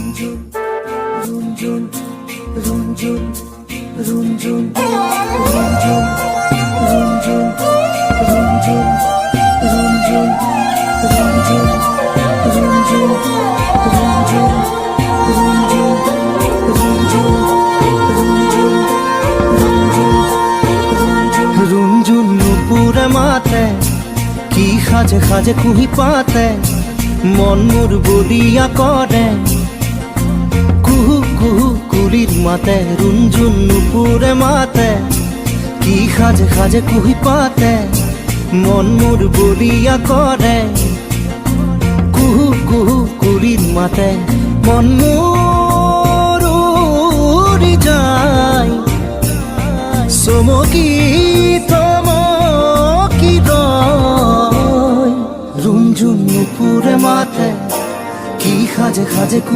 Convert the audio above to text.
রুনঝুন রুনঝুন রুনঝুন রুনঝুন রুনঝুন রুনঝুন রুনঝুন রুনঝুন রুনঝুন রুনঝুন রুনঝুন রুনঝুন রুনঝুন রুনঝুন নুপুরে মাতে কি সাজে সাজে কুহি পাতে মন মোর বলিয়া করে কুহু কুহু কুলির মাতে রুনঝুন নুপুরে মাতে কি সাজে সাজে কুহি পাতে মন মোর বলিয়া করে কুহু কুহু কুলির মাতে মন মোর উড়ি যায় চমকি থমকি রয় রুনঝুন নুপুরে মাতে কি সাজে সাজে